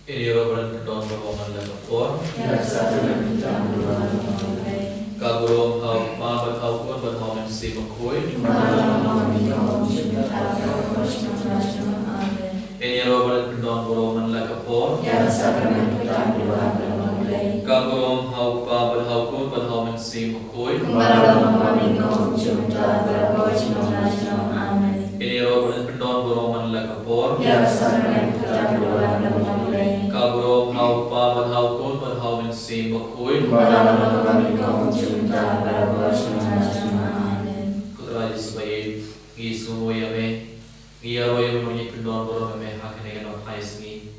Iniroban don beroman lekapor. Kagurom hau mabat hau pun berhomen si makui. Iniroban don beroman lekapor. Kagurom hau mabat hau pun berhomen si makui. Iniroban don beroman lekapor. Kagurom hau mabat hau pun berhomen si makui. Kudraji sebagai Yesus yame, Ia roy menunjuk pendon borom yame hakene kan hais ni.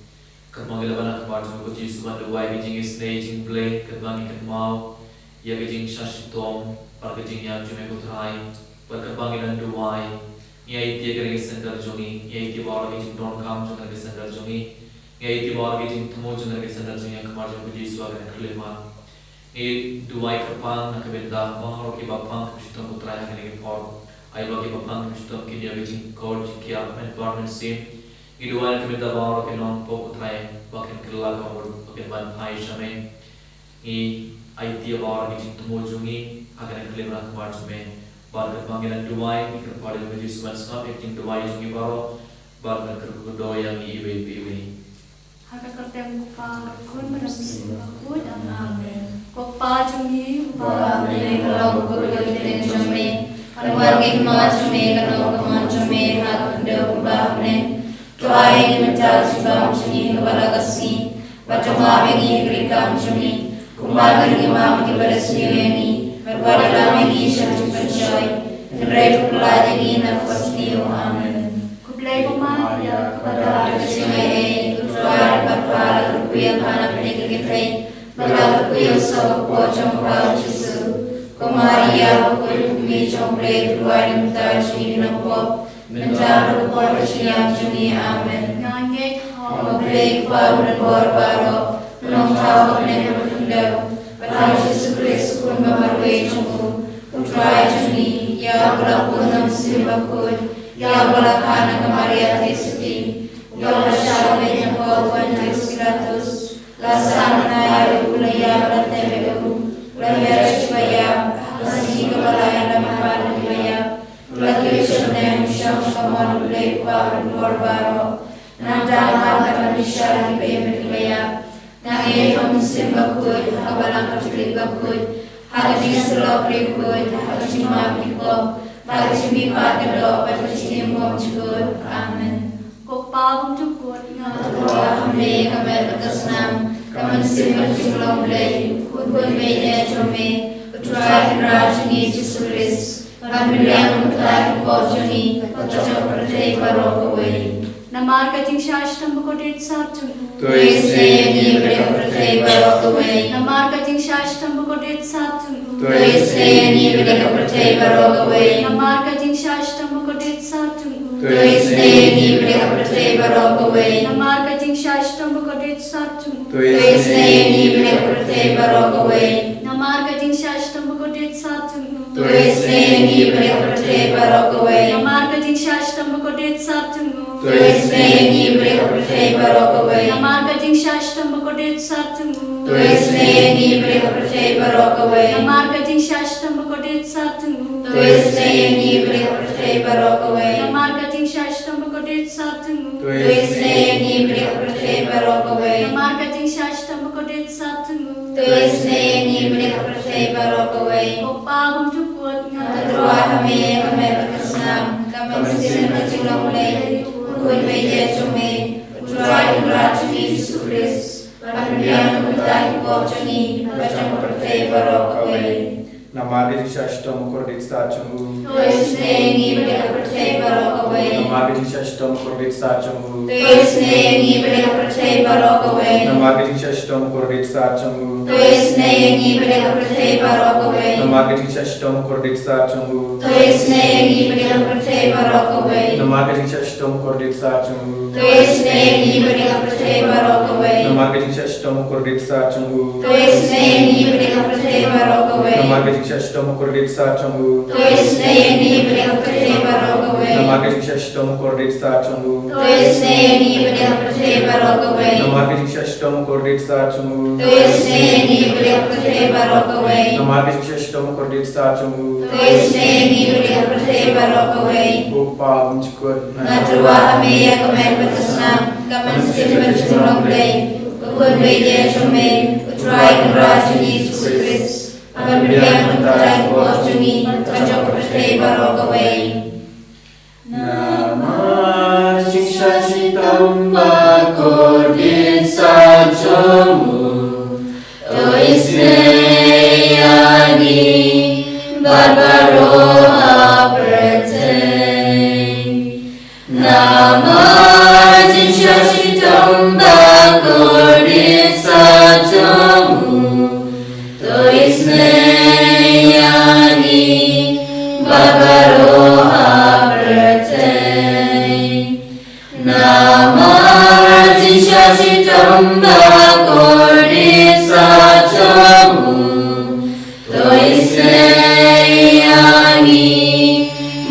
Kermanggil bana kemarin aku Yesus bantu wai kejing isne kejing play kermangi kermau, ia kejing shashitom, par kejing yang cuma kutrai, par kermangilan duai, ia itu kerja sendal jongi, ia itu bawa kejing don kam jonga kerja sendal jongi, ia itu bawa kejing temu jonga kerja sendal jongi yang kemarin aku Yesus akan kelima. Ini duai kerpang nak kebedah, mahal ki bapang kita kutrai hakene kepor. Ayo bagi bapang kita kini ada jing kor jika environment sim. Ini duai nak kebedah bahwa kita non pok kutrai, bahkan kelak kamu bahkan ban hai shame. Ini IT bahwa kita temu jungi hakene kelima kemar shame. Bahkan panggilan duai kita pada menjadi sebuah skop yang duai jungi baru bahkan kerudoi yang iwe. Harga kerja muka kun berasal aku dan amin. Kopa jungi upa amin kalau berkaitan jami. Warga macam kalau macam hat benda ubah ne. Tuai menjadi sebab jami kepada kasih. Baca mabegi berikan jami. Kumbaga ni mabegi berasal ni. Berpada dalam ni syarjut pencai. Terai pelajari ni nafas dia amin. Kublai Maria kepada kasih Tuai berpala kuya kana penikit Bala kuya sa pojong Yesus. Maria kumi chombre Tuai mutaji napo. Menjadi porsinya juni amin. Nyanyi ngobrol paruh berbaro. Menongkau menengah pada Yesus Kristus pun berwe jumpu. Tuai juni ya berlaku simbakun. Ya berlaku Maria Yesusi. Ya bersama yang kawan Yesus Lasana ya ulaya bertemu ulaya supaya kasih kebalaian dalam ulaya ulaya sebenarnya syamshaman ulaya baru berbaro nada akan disyari ulaya nanti musim bakut abalang kecil bakut hati selok ribut hati mabiko hati bipat kedok hati mom cukur amin. Kopagum cukup Tuhan kami berkesenam kami simpan jumlah mulai kubun media jome Tuhan rajuni Yesus Kristus kami yang mutlak bojuni kocok percaya barokawai namar kajing syashtam bukotit sabjung tuisne ni percaya barokawai namar kajing syashtam bukotit sabjung tuisne ni percaya barokawai namar kajing syashtam bukotit sabjung tuisne ni percaya barokawai namar kajing syashtam bukotit sabjung tuisne ni percaya barokawai namar kajing syashtam bukotit sabjung tuisne ni percaya barokawai namar kajing syashtam bukotit sabjung tuisne ni percaya barokawai namar kajing syashtam bukotit sabjung tuisne ni percaya barokawai namar kajing syashtam bukotit sabjung tuisne ni percaya barokawai namar kajing syashtam bukotit sabjung tuisne ni percaya barokawai namar kajing syashtam bukotit sabjung tuisne ni percaya barokawai opagum cukup ngadroa kami berkesenam kami simpan jumlah mulai kun media cumi Tuai rajuni Yesus Kristus Pemilihan mutlak bojuni bacang percaya barokawai Namage Shashtam Kordit Sachungu tuisne ni percaya barokawai Namage Shashtam Kordit Sachungu tuisne ni percaya barokawai Namage Shashtam Kordit Sachungu tuisne ni percaya barokawai Namage Shashtam Kordit Sachungu tuisne ni percaya barokawai Namage Shashtam Kordit Sachungu tuisne ni percaya barokawai Namage Shashtam Kordit Sachungu tuisne ni percaya barokawai Namage Shashtam Kordit Sachungu tuisne ni percaya barokawai Namage Shashtam Shashtam Kordit Sarchungu. Tuisneni beliau percaya barokawai. Namarketing Shashtam Kordit Sarchungu. Tuisneni beliau percaya barokawai. Namarketing Shashtam Kordit Sarchungu. Tuisneni beliau percaya barokawai. Upa Unchukut. Naturwa ameya kemen berkesenang, kamen simen sulung day, ukun media cumen, utrai kerajaan Yesus Kristus. Akan berian antara kuas jungi, kacau percaya barokawai. Nama Shashtam Kordit Sarchungu. Tuisneyani Barbaroha Pertei. Nama Shashtam Kordit Sarchungu. Tuisneyani Barbaroha Pertei. Nama Shashtam Kordit Sarchungu. Tuisneyani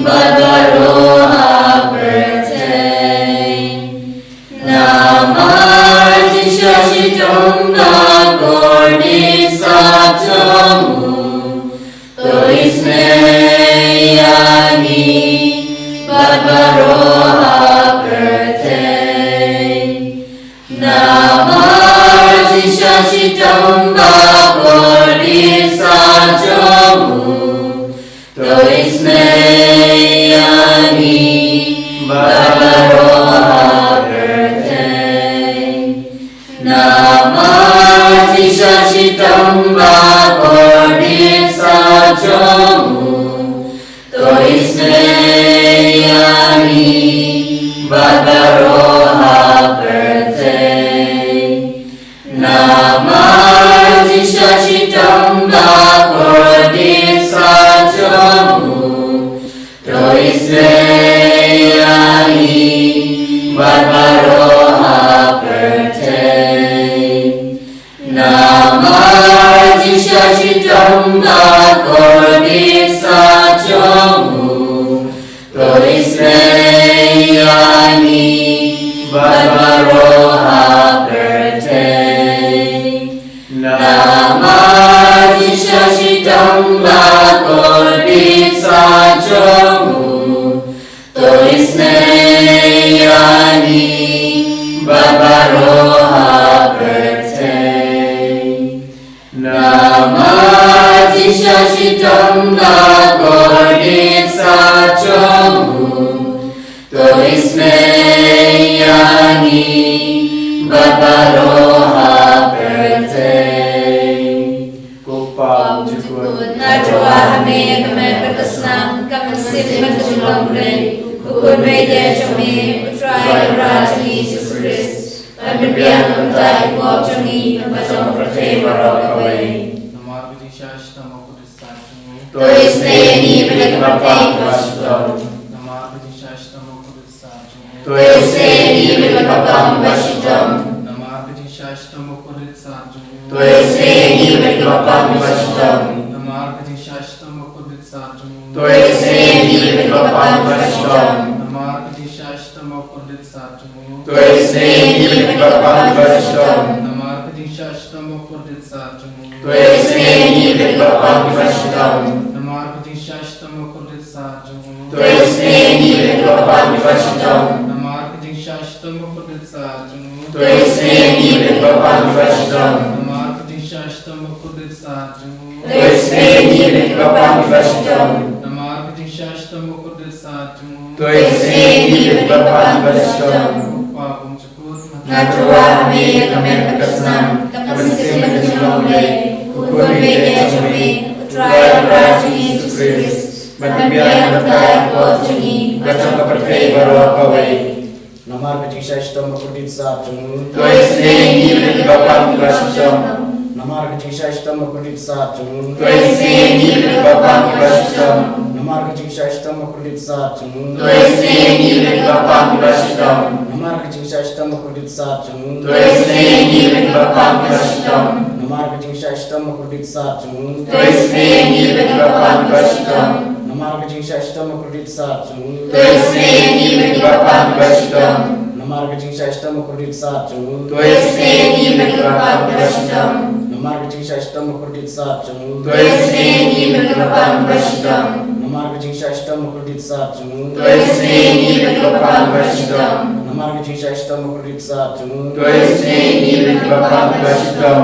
Barbaroha Pertei. Nama Shashtam Kordit Sarchungu. Tuisneyani Barbaroha Pertei. Nama Shashtam Kordit Sarchungu. Tuisneyani Barbaroha Pertei. Nama Shashtam Kordit Sarchungu. Tuisneyani Barbaroha Pertei. Nama Shashtam Kordit Sarchungu. Tuisneyani Barbaroha Pertei. Nama Shashtam Kordit Sarchungu. Tuisneyani Barbaroha Pertei. Nama Shashtam Kordit Sarchungu. Tuisneyani Barbaroha Pertei. Nama Shashtam Kordit Sarchungu. Tuisneyani Barbaroha Pertei. Upa Unchukut. Naturwa ameya kemen berkesenang, kamen simen sulung day, ukun media cumen, utrai kerajaan Yesus Kristus. Akan berian antara kuas jungi, kacau percaya barokawai. Nama Shashtam Kordit Sarchungu. Tuisneyani beliau percaya barokawai. Nama Shashtam Kordit Sarchungu. Tuisneyani beliau percaya Nama Shashtam Kordit Sarchungu. Tuisneyani beliau percaya Nama Shashtam Kordit Sarchungu. Tuisneyani beliau percaya Nama Shashtam Kordit Sarchungu. Tuisneyani beliau percaya Nama Shashtam Kordit Sarchungu. Tuisneyani beliau percaya Nama Shashtam Kordit Sarchungu. Tuisneyani beliau percaya Nama Shashtam Kordit Sarchungu. Tuisneyani beliau percaya Nama Shashtam Kordit Sarchungu. Tuisneyani beliau percaya Nama Shashtam Kordit Sarchungu. Tuisneyani beliau percaya Upa Unchukut. Naturwa ameya kemen berkesenang, kamen simen sulung day, ukun media cumen, utrai kerajaan Yesus Kristus. Akan berian antara kuas jungi, kacau percaya barokawai. Nama Shashtam Kordit Sarchungu. Tuisneyani beliau percaya Nama Shashtam Kordit Sarchungu. Tuisneyani beliau percaya Nama Shashtam Kordit Sarchungu. Tuisneyani beliau percaya Nama Shashtam Kordit Sarchungu. Tuisneyani beliau percaya Nama Shashtam Kordit Sarchungu. Tuisneyani beliau percaya Nama Nama kecing saya sistem kredit saat jung. Tulis ni bagi Bapa kita sistem. Nama kecing saya sistem kredit saat jung. Tulis ni bagi Bapa kita sistem. Nama kecing saya sistem kredit saat jung. Tulis ni bagi Bapa kita sistem. Nama kecing saya sistem kredit saat jung. Tulis ni bagi Bapa kita sistem. Nama kecing saya sistem kredit saat jung. Tulis ni bagi Bapa kita sistem.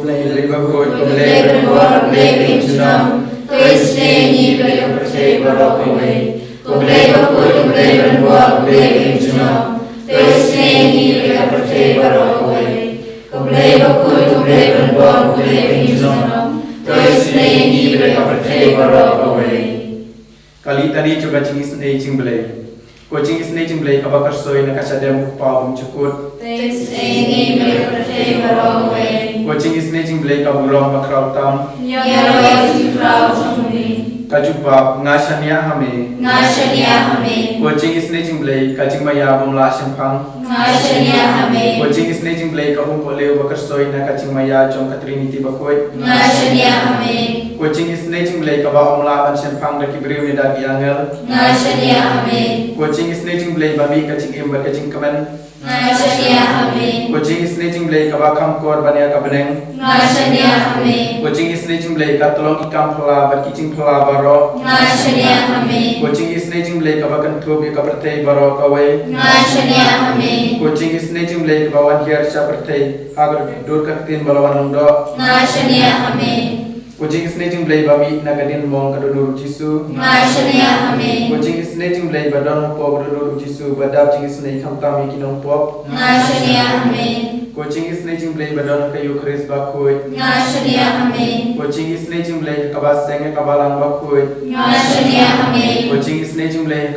Beri bakul kembali berbuat kembali berjunam. Tulis ni bagi percaya berokoi. Kembali bakul kembali berbuat kembali berjunam. Tulis ni bagi percaya berokoi. Kembali bakul kembali berbuat kembali berjunam. Tulis ni bagi percaya berokoi. Kali tadi coba cingis ni cingbelai. Ko cingis ni cingbelai kabakar soy nak asadam kupawam cukut. Tulis ni bagi percaya berokoi. Ko cingis ni cingbelai kaburong makrautam. Ya roh jikrau sumri. Kajupa ngasania hame. Ngashania hame. Ko cingis ni cingbelai kacing maya bomla sempang. Ngashania hame. Ko cingis ni cingbelai kabung poleu bakar soy nak kacing maya jom katriniti bakoi. Ngashania hame. Ko cingis ni cingbelai kabah omla ban sempang daki beriu ni daki angel. Ngashania hame. Ko cingis ni cingbelai babi kacing ember kacing kemen. Ngashania hame. Ko cingis ni cingbelai kabah kamkor bania kabeneng. Ngashania hame. Ko cingis ni cingbelai katolong ikam pela bat kicing pela baro. Ngashania hame. Ko cingis ni cingbelai kabah kentub ya kabertei baro kawe. Ngashania hame. Ko cingis ni cingbelai kabawan hiar sabertei agar dur katin balawan undo. Ngashania hame. Ko cingis ni cingbelai babi nagadin mong kadodur jisu. Ngashania hame. Ko cingis ni cingbelai badon po kadodur jisu badab cingis ni kamtami kinong pop. Ngashania hame. Ko cingis ni cingbelai badon kayu keris bakoi. Ngashania hame. Ko cingis ni cingbelai kabas senge kabalang bakoi. Ngashania hame. Ko cingis ni cingbelai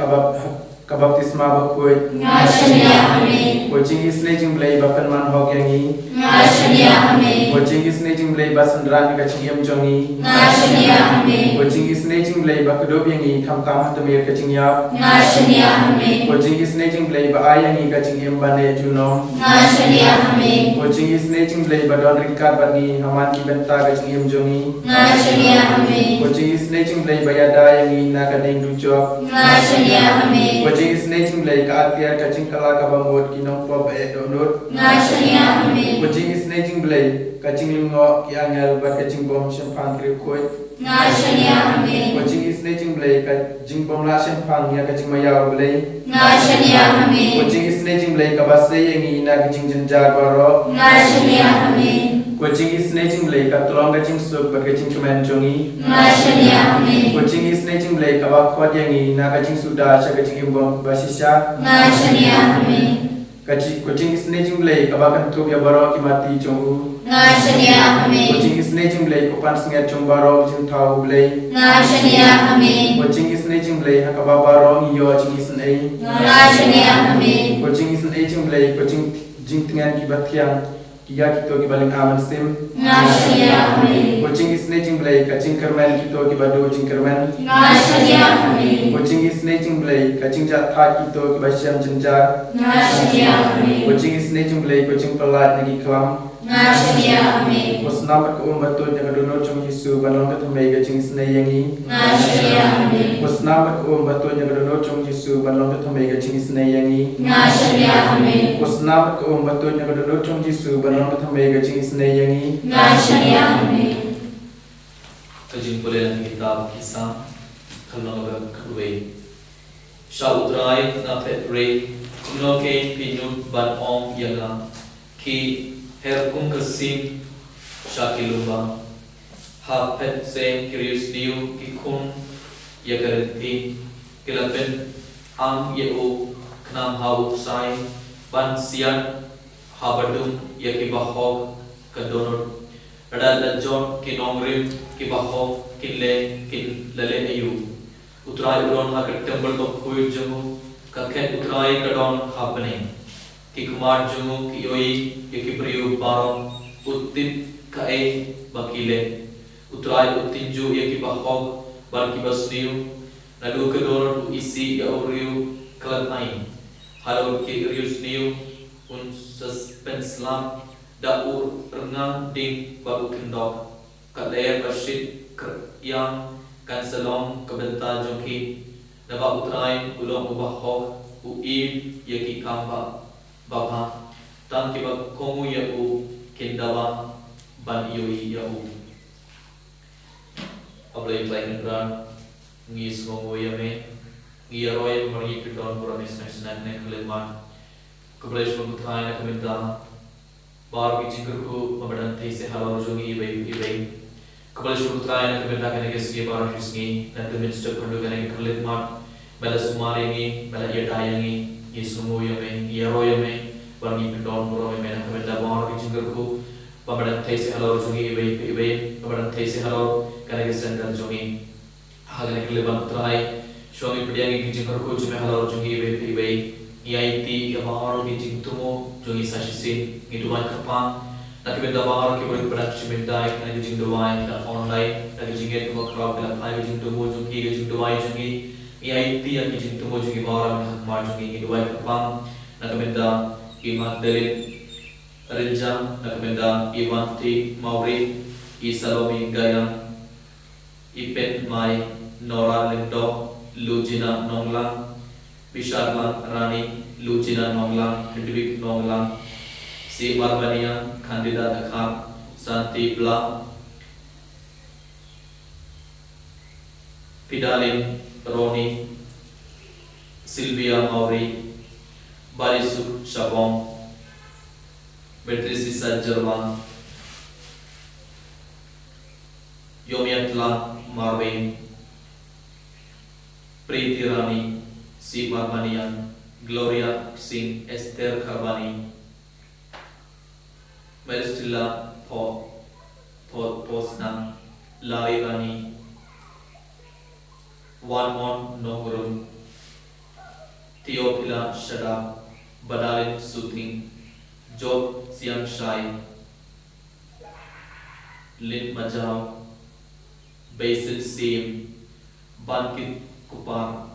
kabaptisma bakoi. Ngashania hame. Ko cingis ni cingbelai bapen man hok yangi. Ngashania hame. Ko cingis ni cingbelai basandran ka cingiem jongi. Ngashania hame. Ko cingis ni cingbelai bakedob yangi kamtam hatamir ka cingyap. Ngashania hame. Ko cingis ni cingbelai ba ayangi ka cingiem bane junom. Ngashania hame. Ko cingis ni cingbelai badon rikat bani haman ki benta ka cingiem jongi. Ngashania hame. Ko cingis ni cingbelai bayada yangi na ka ding dujok. Ngashania hame. Ko cingis ni cingbelai ka atiar ka cingkala ka bamut kinong pop e donut. Ngashania hame. Ko cingis ni cingbelai ka cinglingo ki angel ba ka cingbom sempang krikoi. Ngashania hame. Ko cingis ni cingbelai ka cingbom la sempang ya ka cingmayaw belai. Ngashania hame. Ko cingis ni cingbelai ka basay yangi na ka cingjenjar baro. Ngashania hame. Ko cingis ni cingbelai ka tulong ka cingsuk ba ka cingkemen jongi. Ngashania hame. Ko cingis ni cingbelai ka ba khot yangi na ka cingsuda sya ka cingimbom basisya. Ngashania hame. Ko cingis ni cingbelai ka ba kentub ya baro ki mati jongu. Ngashania hame. Ko cingis ni cingbelai ko pan singet jong baro jing tau belai. Ngashania hame. Ko cingis ni cingbelai ha ka ba baro ngiyo cingis nei. Ngashania hame. Ko cingis ni cingbelai ko jing tengan ki bathiang kiya kito ki baling aman sim. Ngashania hame. Ko cingis ni cingbelai ka cingkermen kito ki badu cingkermen. Ngashania hame. Ko cingis ni cingbelai ka cingjat tha kito ki basyam jenjar. Ngashania hame. Ko cingis ni cingbelai ko cingpelat nagi kelam. Ngashania hame. Ko senamat ko batut yang adunut jong Yesu balong ka thamai ka cingis nei yangi. Ngashania hame. Ko senamat ko batut yang adunut jong Yesu balong ka thamai ka cingis nei yangi. Ngashania hame. Ko senamat ko batut yang adunut jong Yesu balong ka thamai ka cingis nei yangi. Ngashania hame. Kajing boleh dalam kitab Kisah kalau nak kedua. Syaurai na petre noke pinut ban om yaga ki herkum kasim shakilumba ha pet se kirius diu ikun yagarti kilapen am yeo knam hau sai ban sian habadum yakibahog kadonor ada John kinongrim kibaho kinle kin lale ayu utrai uron ha temple to khuir jungu kakhe utrai kadon ha bane ki kumar jungu ki oi yakipriyu barong uttit kae bakile utrai utinju yakibaho bar kibasniu nadu kadonor isi ya uriu kalanai halo ki riusniu un suspense lam daur rengang ding baru kendok kadaya basit yang kan salong kabenta jongki naba utrain ulong ubah hok uib yaki kamba bapa tang kiba kongu ya u kindawa ban yoi ya u ablay play nendran ngis kongu ya me ngiaroy mari pidon buramis nasional ne keleman kebelas pemutaran nak minta baru kicingkerku pembadan teise halal jongi ibai kebelas pemutaran nak minta kena kesgi baru kesgi dan kemen sejak perlu kena keleman balas sumaringi balas yadayangi yesumu yame yaro yame bangi pidon buramis nak minta baru kicingkerku pembadan teise halal jongi ibai pembadan teise halal kena kesendal jongi hal kena keleman pemutaran suami pediangi kicingkerku cuma halal jongi ibai IIT gamar kijing tumo jongi sasisin ngiduan kapang nakibenda bahar kibori product cimendai na kijing duai na online na kijing et tumo crowd na pai kijing tumo jongi kijing duai jongi IIT yang kijing tumo jongi bahar na hakmar jongi ngiduan kapang nakibenda imat dalil renjang nakibenda iwanti mauri isalomi gayang ipet mai nora lendo lujina nonglang Bisharlang Rani Lucina Nonglang Hedwig Nonglang Si Marbanian Candida Dakar Santi Bla Pidalin Roni Sylvia Mauri Barisuk Shabong Beatrice Sajarwa Yomiatla Marvin Priti Rani Si Marmanian, Gloria Singh, Esther Karbani, Maristilla Posna, Lari Rani, Wanmon Nogurum, Theophila Shada, Badalin Suting, Job Siang Shai, Lin Majao, Basil Sim, Bankit Kupar,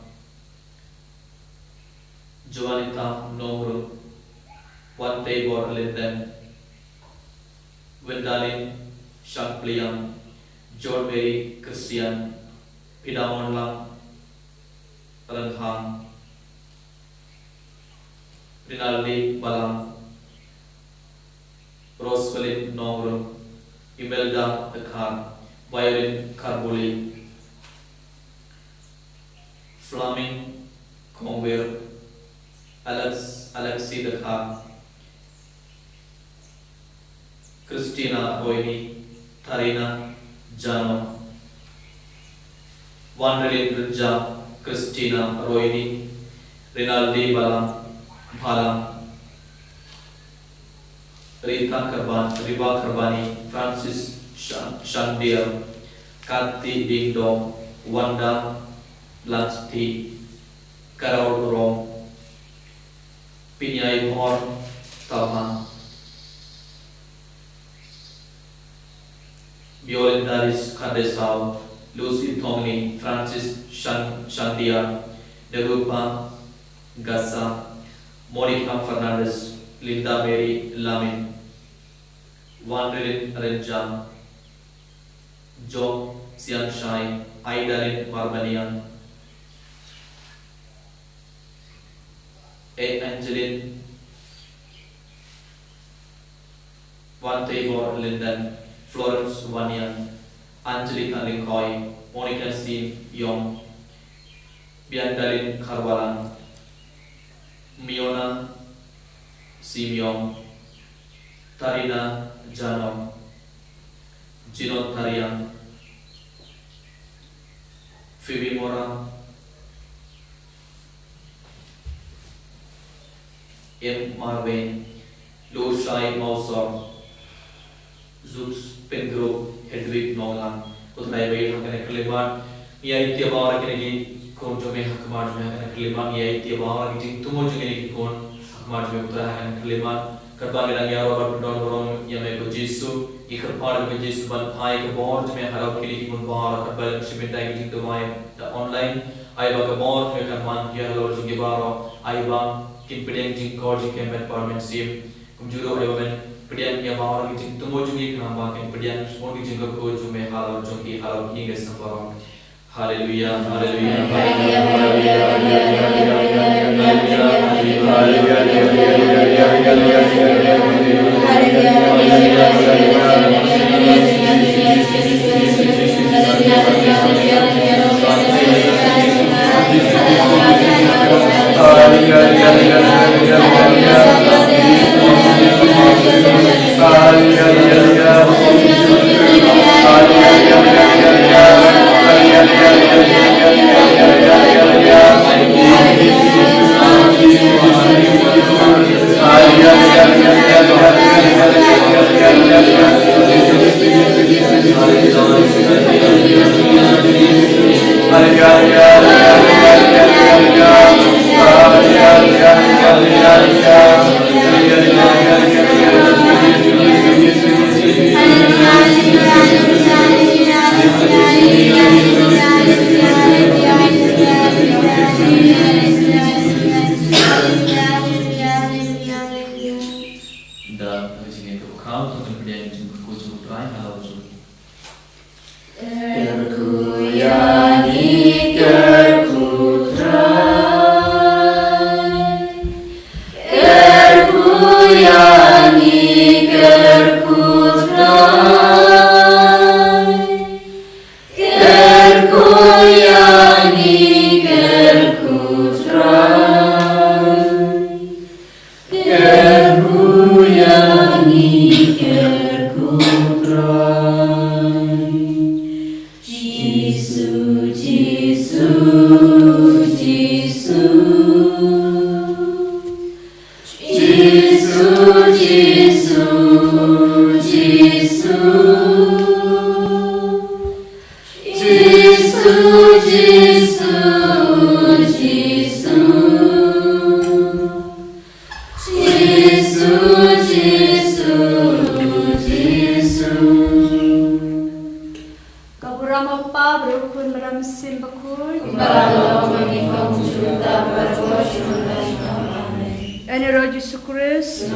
Joanita Nohru, Wante Borlinden, Wendalin Shankliang, John Mary Christian, Pidamon Lang, Ranghang, Rinaldi Balang, Rosalind Nohru, Imelda Dakar, Violin Karbuli, Flaming Kongwer, Alexi Dakar, Christina Roini, Tarina Jano, Wanderin Rinja, Christina Roini, Rinaldi Bhalang, Rita Karbani, Francis Shandial, Kanti Ding Dong, Wanda Blanchti, Carol Rong, Pinyai Mohon Talha, Violin Daris Kandesau, Lucy Thomley, Francis Shandia, Nerupa Gassa, Monica Fernandez, Linda Mary Lamin, Wanderin Renjang, Joe Sian Shai, Aidarin Marbanian, A. Angelin, Wante Bor Linden, Florence Wanian, Angelica Linkoy, Monica Sin Yong, Biandalin Karwalan, Miona Simyong, Tarina Janom, Gino Tarian, Phoebe Mora, M. Marvin, Lushai Mausor, Zux Pendro, Hedwig Nolan, Utrai Bay Hakan Kaliman, Yai Tiabar Kennedy, Konjome Hakmar Kaliman, Yai Tiabar, Tumoji Kon, Hakmar Utrai Kaliman, Karbangan Robert Don Yame Jesu, Ikarpar Jesu, but I board may have Kili Bar, Kabal Shimita the wine, the online, I bag a board, you can one here, Lord Gibaro, I bang. Kimpedian jing kor jing kemet parmen sim kumjuro ewen pedian ya bawar jing tumo jungi kenamba kimpedian semua jing ko jume halal jungi halal hinga samparo Haleluya, haleluya, Lord Jesus Christ,